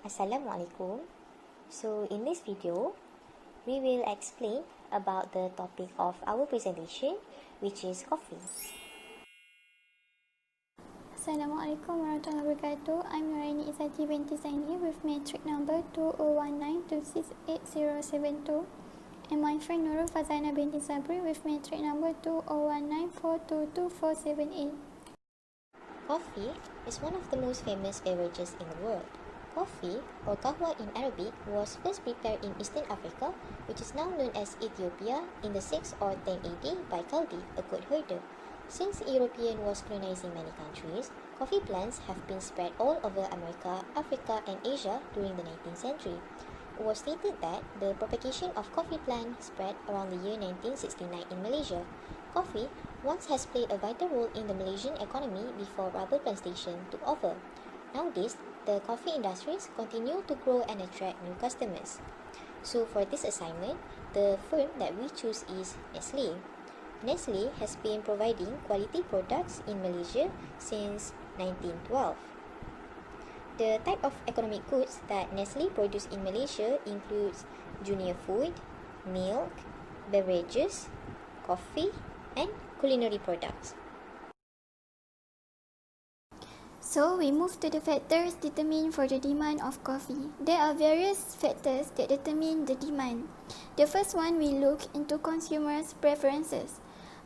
Assalamualaikum. So in this video, we will explain about the topic of our presentation, which is coffee. Assalamualaikum warahmatullahi wabarakatuh. I'm Nuraini Izzati binti Zaini with matric number 2019268072, and my friend Nurul Fazana binti Sabri with matric number 2019422478. Coffee is one of the most famous beverages in the world. Coffee, or kahwa in Arabic, was first prepared in Eastern Africa, which is now known as Ethiopia, in the 6th or 10th AD by Kaldi, a goat herder. Since European was colonizing many countries, coffee plants have been spread all over America, Africa, and Asia during the 19th century. It was stated that the propagation of coffee plant spread around the year 1969 in Malaysia. Coffee once has played a vital role in the Malaysian economy before rubber plantation took over. Nowadays, the coffee industries continue to grow and attract new customers. So for this assignment, the firm that we choose is Nestle. Nestle has been providing quality products in Malaysia since 1912. The type of economic goods that Nestle produce in Malaysia includes junior food, milk, beverages, coffee, and culinary products. So we move to the factors determined for the demand of coffee. There are various factors that determine the demand. The first one, we look into consumers' preferences.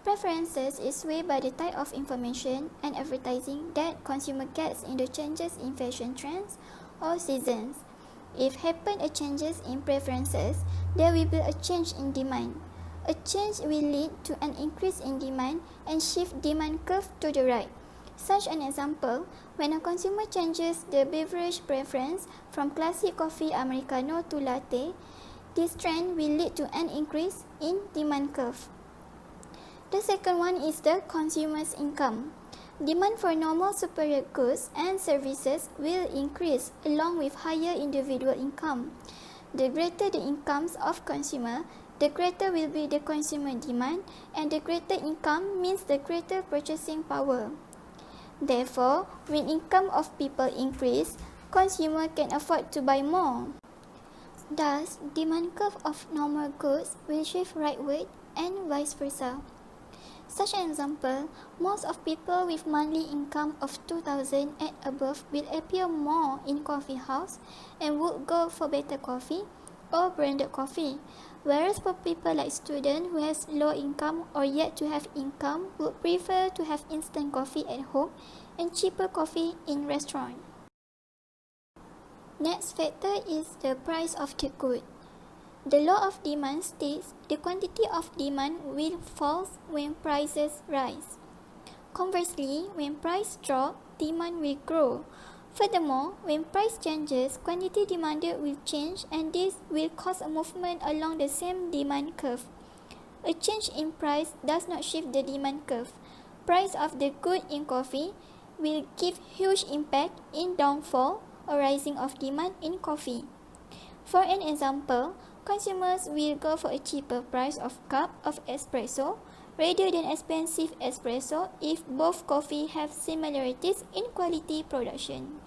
Preferences is swayed by the type of information and advertising that consumer gets in the changes in fashion trends or seasons. If happen a changes in preferences, there will be a change in demand. A change will lead to an increase in demand and shift demand curve to the right. Such an example, when a consumer changes the beverage preference from classic coffee Americano to latte, this trend will lead to an increase in demand curve. The second one is the consumer's income. Demand for normal superior goods and services will increase along with higher individual income. The greater the incomes of consumer, the greater will be the consumer demand, and the greater income means the greater purchasing power. Therefore, when income of people increase, consumer can afford to buy more. Thus, demand curve of normal goods will shift rightward and vice versa. Such an example, most of people with monthly income of 2,000 and above will appear more in coffee house and would go for better coffee or branded coffee, whereas for people like students who has low income or yet to have income would prefer to have instant coffee at home and cheaper coffee in restaurant. Next factor is the price of the good. The law of demand states the quantity of demand will fall when prices rise. Conversely, when price drop, demand will grow. Furthermore, when price changes, quantity demanded will change, and this will cause a movement along the same demand curve. A change in price does not shift the demand curve. Price of the good in coffee will give huge impact in downfall or rising of demand in coffee. For an example, consumers will go for a cheaper price of cup of espresso rather than expensive espresso if both coffee have similarities in quality production.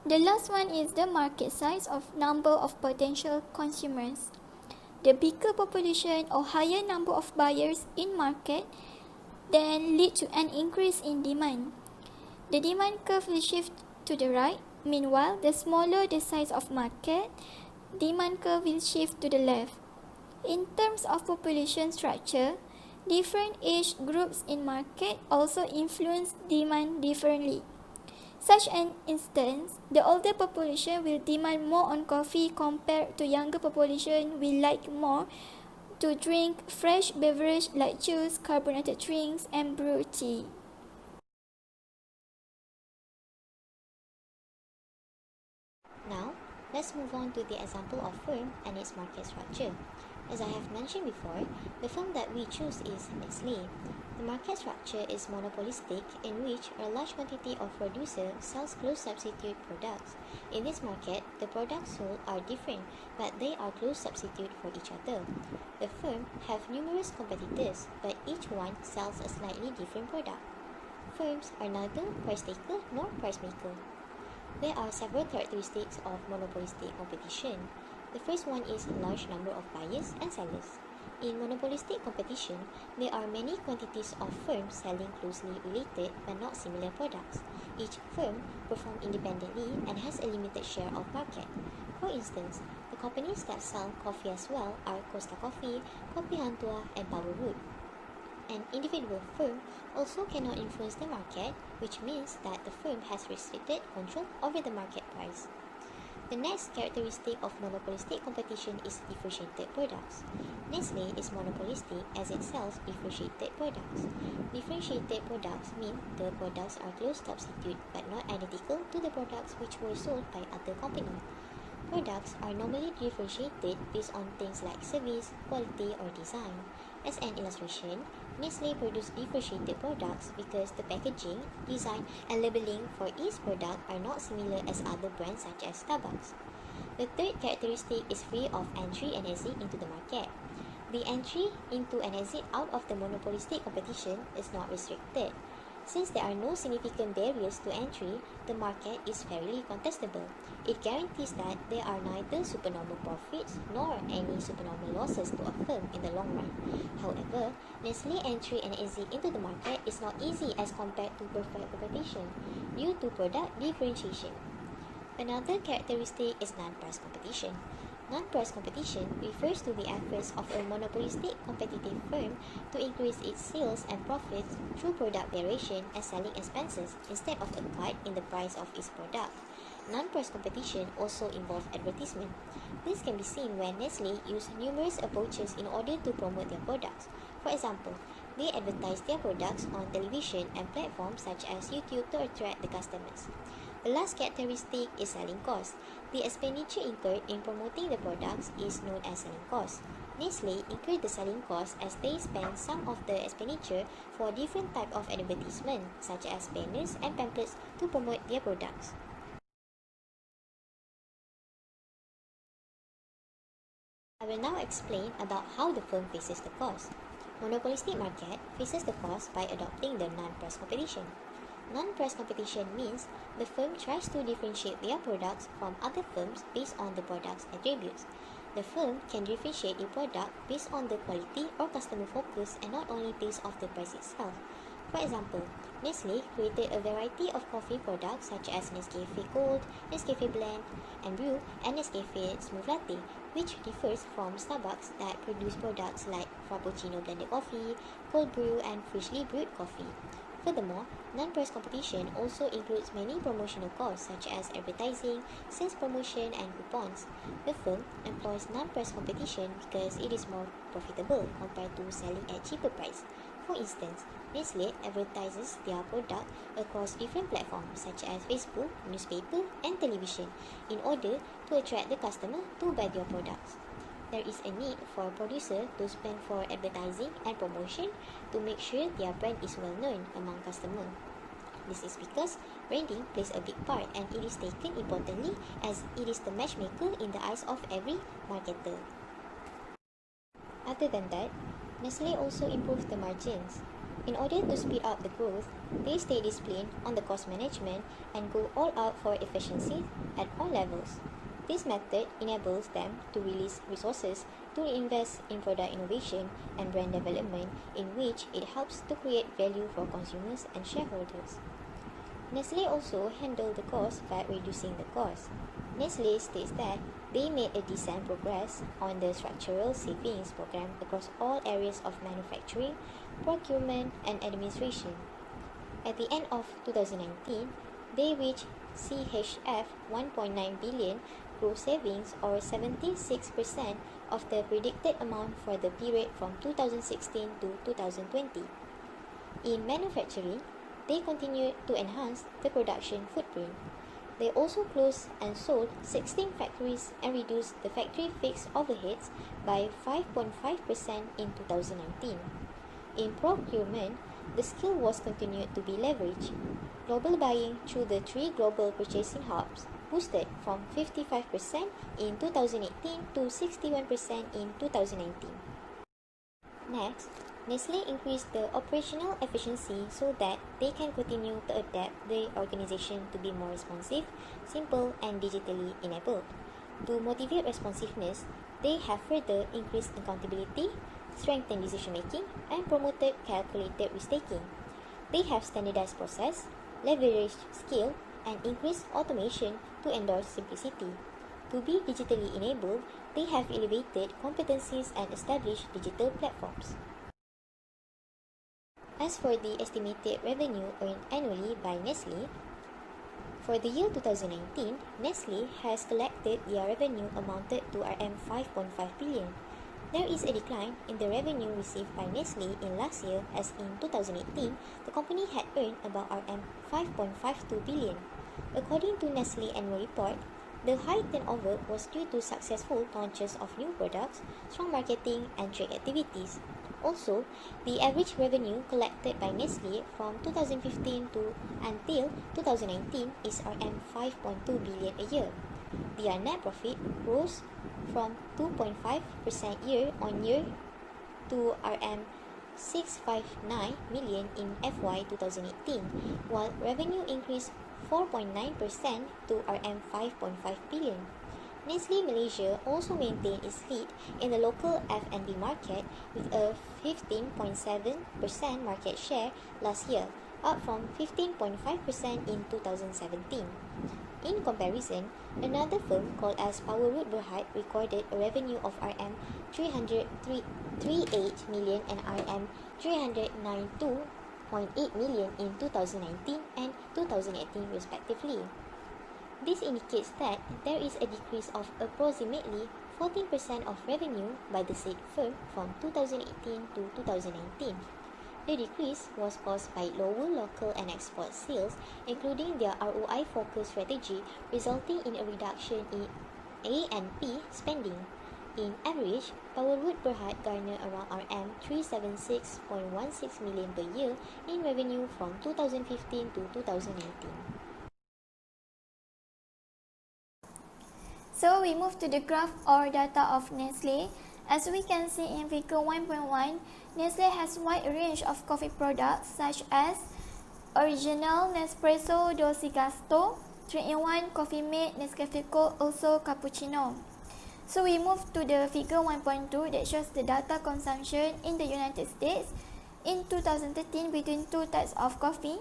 The last one is the market size of number of potential consumers. The bigger population or higher number of buyers in market then lead to an increase in demand. The demand curve will shift to the right. Meanwhile, the smaller the size of market, demand curve will shift to the left. In terms of population structure, different age groups in market also influence demand differently. Such an instance, the older population will demand more on coffee compared to younger population will like more to drink fresh beverage like juice, carbonated drinks, and brewed tea. Now, let's move on to the example of firm and its market structure. As I have mentioned before, the firm that we choose is Nestle. The market structure is monopolistic, in which a large quantity of producer sells close substitute products. In this market, the products sold are different, but they are close substitute for each other. The firm have numerous competitors, but each one sells a slightly different product. Firms are neither price taker nor price maker. There are several characteristics of monopolistic competition. The first one is a large number of buyers and sellers. In monopolistic competition, there are many quantities of firms selling closely related but not similar products. Each firm performs independently and has a limited share of market. For instance, the companies that sell coffee as well are Costa Coffee, Kopi Hantua, and Powerwood. An individual firm also cannot influence the market, which means that the firm has restricted control over the market price. The next characteristic of monopolistic competition is differentiated products. Nestle is monopolistic as it sells differentiated products. Differentiated products mean the products are close substitute but not identical to the products which were sold by other companies. Products are normally differentiated based on things like service, quality, or design. As an illustration, Nestle produces differentiated products because the packaging, design, and labeling for each product are not similar as other brands such as Starbucks. The third characteristic is free of entry and exit into the market. The entry into and exit out of the monopolistic competition is not restricted. Since there are no significant barriers to entry, the market is fairly contestable. It guarantees that there are neither supernormal profits nor any supernormal losses to a firm in the long run. However, Nestle entry and exit into the market is not easy as compared to perfect competition due to product differentiation. Another characteristic is non-price competition. Non-price competition refers to the efforts of a monopolistic competitive firm to increase its sales and profits through product variation and selling expenses instead of a cut in the price of its product. Non-price competition also involves advertisement. This can be seen when Nestle uses numerous approaches in order to promote their products. For example, they advertise their products on television and platforms such as YouTube to attract the customers. The last characteristic is selling cost. The expenditure incurred in promoting the products is known as selling cost. Nestle incurred the selling cost as they spend some of the expenditure for different types of advertisement, such as banners and pamphlets to promote their products. I will now explain about how the firm faces the cost. Monopolistic market faces the cost by adopting the non-price competition. Non-price competition means the firm tries to differentiate their products from other firms based on the product's attributes. The firm can differentiate the product based on the quality or customer focus and not only based on the price itself. For example, Nestle created a variety of coffee products such as Nescafe Gold, Nescafe Blend and Brew, and Nescafe Smooth Latte, which differs from Starbucks that produce products like Frappuccino blended coffee, cold brew, and freshly brewed coffee. Furthermore, non-price competition also includes many promotional costs such as advertising, sales promotion, and coupons. The firm employs non-price competition because it is more profitable compared to selling at cheaper price. For instance, Nestle advertises their product across different platforms such as Facebook, newspaper, and television in order to attract the customer to buy their products. There is a need for a producer to spend for advertising and promotion to make sure their brand is well known among customers. This is because branding plays a big part and it is taken importantly as it is the matchmaker in the eyes of every marketer. Other than that, Nestle also improves the margins. In order to speed up the growth, they stay disciplined on the cost management and go all out for efficiency at all levels. This method enables them to release resources to invest in product innovation and brand development, in which it helps to create value for consumers and shareholders. Nestle also handled the cost by reducing the cost. Nestle states that they made a decent progress on the structural savings program across all areas of manufacturing, procurement, and administration. At the end of 2019, they reached CHF 1.9 billion gross savings, or 76% of the predicted amount for the period from 2016 to 2020. In manufacturing, they continued to enhance the production footprint. They also closed and sold 16 factories and reduced the factory fixed overheads by 5.5% in 2019. In procurement, the skill was continued to be leveraged. Global buying through the 3 global purchasing hubs boosted from 55% in 2018 to 61% in 2019. Next, Nestle increased the operational efficiency so that they can continue to adapt the organization to be more responsive, simple, and digitally enabled. To motivate responsiveness, they have further increased accountability, strengthened decision making, and promoted calculated risk taking. They have standardized process, leveraged skill, and increased automation to endorse simplicity. To be digitally enabled, they have elevated competencies and established digital platforms. As for the estimated revenue earned annually by Nestle, for the year 2019, Nestle has collected their revenue amounted to Rm 5.5 billion. There is a decline in the revenue received by Nestle in last year, as in 2018, the company had earned about Rm 5.52 billion. According to Nestle annual report, the high turnover was due to successful launches of new products, strong marketing, and trade activities. Also, the average revenue collected by Nestle from 2015 to until 2019 is Rm 5.2 billion a year. Their net profit rose from 2.5% year-on-year to Rm 659 million in FY 2018, while revenue increased 4.9% to Rm 5.5 billion. Nestle Malaysia also maintained its lead in the local F&B market with a 15.7% market share last year, up from 15.5% in 2017. In comparison, another firm called as Powerwood Berhad recorded a revenue of Rm 338 million and Rm 392.8 million in 2019 and 2018 respectively. This indicates that there is a decrease of approximately 14% of revenue by the said firm from 2018 to 2019. The decrease was caused by lower local and export sales, including their ROI-focused strategy, resulting in a reduction in A&P spending. In average, Powerwood Berhad garnered around Rm 376.16 million per year in revenue from 2015 to 2019. So we move to the graph or data of Nestle. As we can see in figure 1.1, Nestle has a wide range of coffee products such as Original, Nespresso, Dolce Gusto, 3-in-1, Coffee Mate, Nescafe Gold, also Cappuccino. So we move to the figure 1.2 that shows the data consumption in the United States in 2013 between two types of coffee.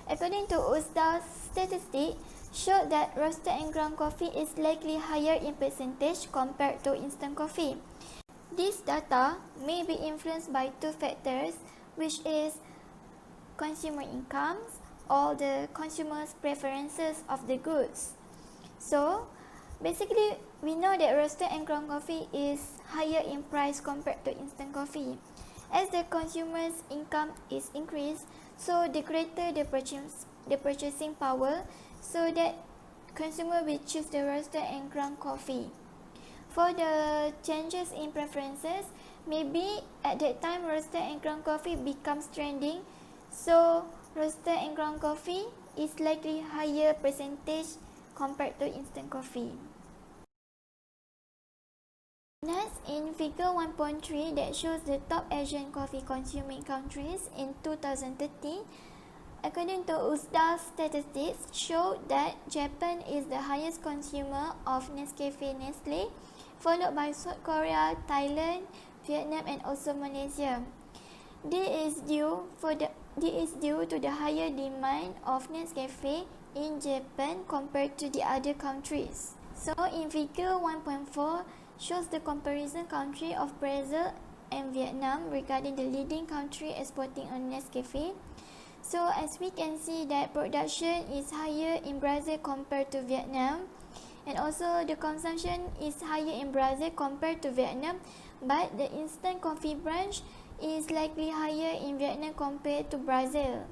According to USDA's statistics, showed that roasted and ground coffee is likely higher in percentage compared to instant coffee. This data may be influenced by two factors, which is consumer incomes or the consumer's preferences of the goods. So, basically, we know that roasted and ground coffee is higher in price compared to instant coffee. As the consumer's income is increased, so the greater the purchasing power, so that consumer will choose the roasted and ground coffee. For the changes in preferences, maybe at that time roasted and ground coffee becomes trending, so roasted and ground coffee is likely higher percentage compared to instant coffee. Next, in figure 1.3 that shows the top Asian coffee consuming countries in 2013, according to USDA statistics, showed that Japan is the highest consumer of Nescafe Nestle, followed by South Korea, Thailand, Vietnam, and also Malaysia. This is due to the higher demand of Nescafe in Japan compared to the other countries. So in figure 1.4 shows the comparison country of Brazil and Vietnam regarding the leading country exporting on Nescafe. So as we can see that production is higher in Brazil compared to Vietnam, and also the consumption is higher in Brazil compared to Vietnam, but the instant coffee branch is likely higher in Vietnam compared to Brazil.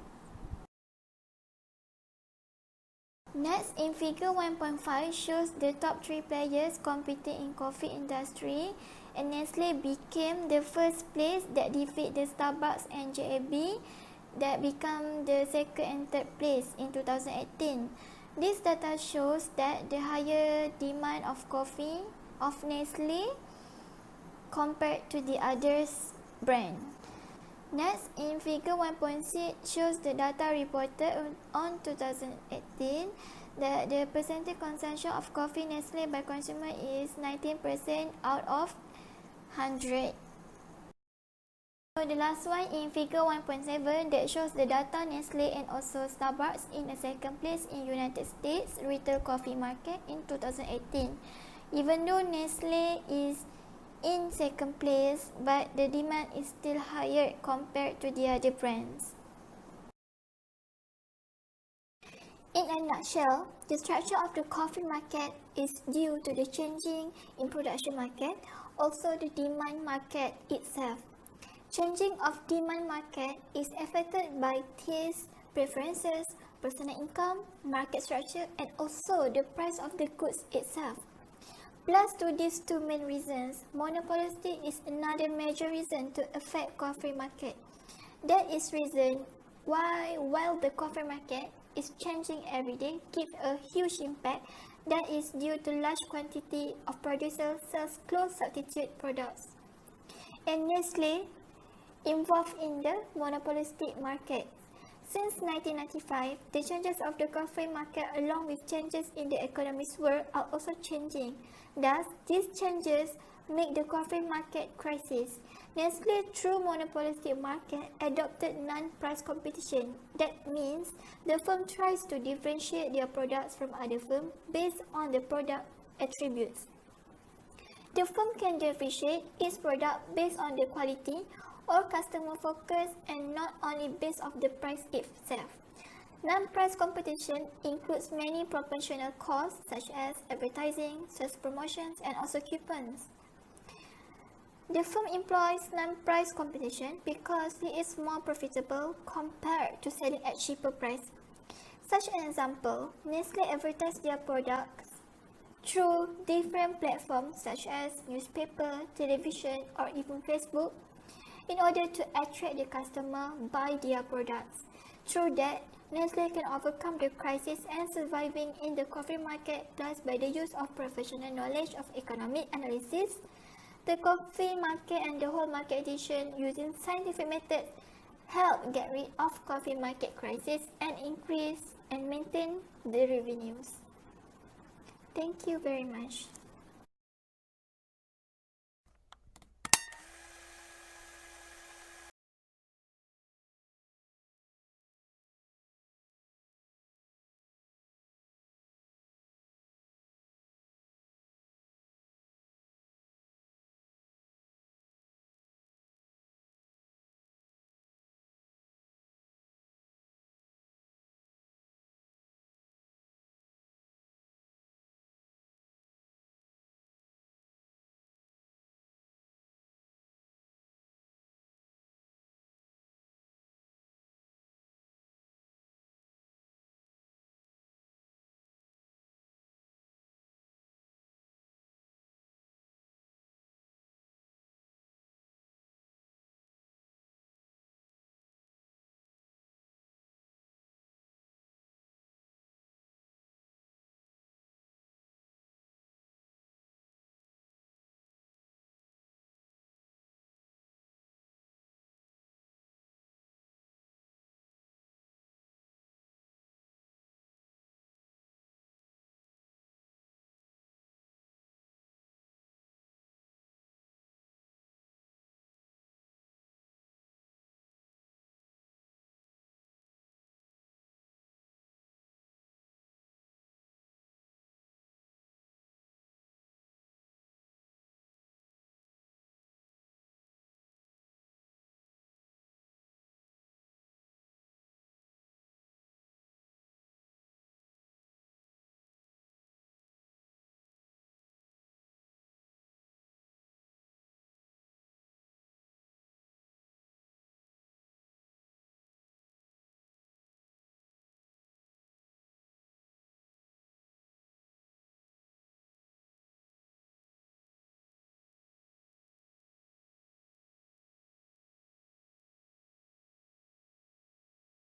Next, in figure 1.5 shows the top 3 players competing in coffee industry, and Nestle became the first place that defeat the Starbucks and JAB that become the second and third place in 2018. This data shows that the higher demand of coffee of Nestle compared to the others brand. Next, in figure 1.6 shows the data reported on 2018 that the percentage consumption of coffee Nestle by consumer is 19% out of 100. So the last one in figure 1.7 that shows the data Nestle and also Starbucks in the second place in United States retail coffee market in 2018. Even though Nestle is in second place, but the demand is still higher compared to the other brands. In a nutshell, the structure of the coffee market is due to the changing in production market, also the demand market itself. Changing of demand market is affected by taste, preferences, personal income, market structure, and also the price of the goods itself. Plus to these two main reasons, monopolistic is another major reason to affect coffee market. That is reason why while the coffee market is changing every day, give a huge impact that is due to large quantity of producers sells close substitute products. And Nestle involved in the monopolistic market. Since 1995, the changes of the coffee market along with changes in the economic world are also changing. Thus, these changes make the coffee market crisis. Nestle, through monopolistic market, adopted non-price competition. That means the firm tries to differentiate their products from other firms based on the product attributes. The firm can differentiate its product based on the quality or customer focus and not only based on the price itself. Non-price competition includes many proportional costs such as advertising, sales promotions, and also coupons. The firm employs non-price competition because it is more profitable compared to selling at cheaper price. Such an example, Nestle advertises their products through different platforms such as newspaper, television, or even Facebook in order to attract the customer buy their products. Through that, Nestle can overcome the crisis and surviving in the coffee market thus by the use of professional knowledge of economic analysis, the coffee market and the whole market edition using scientific methods help get rid of coffee market crisis and increase and maintain the revenues. Thank you very much.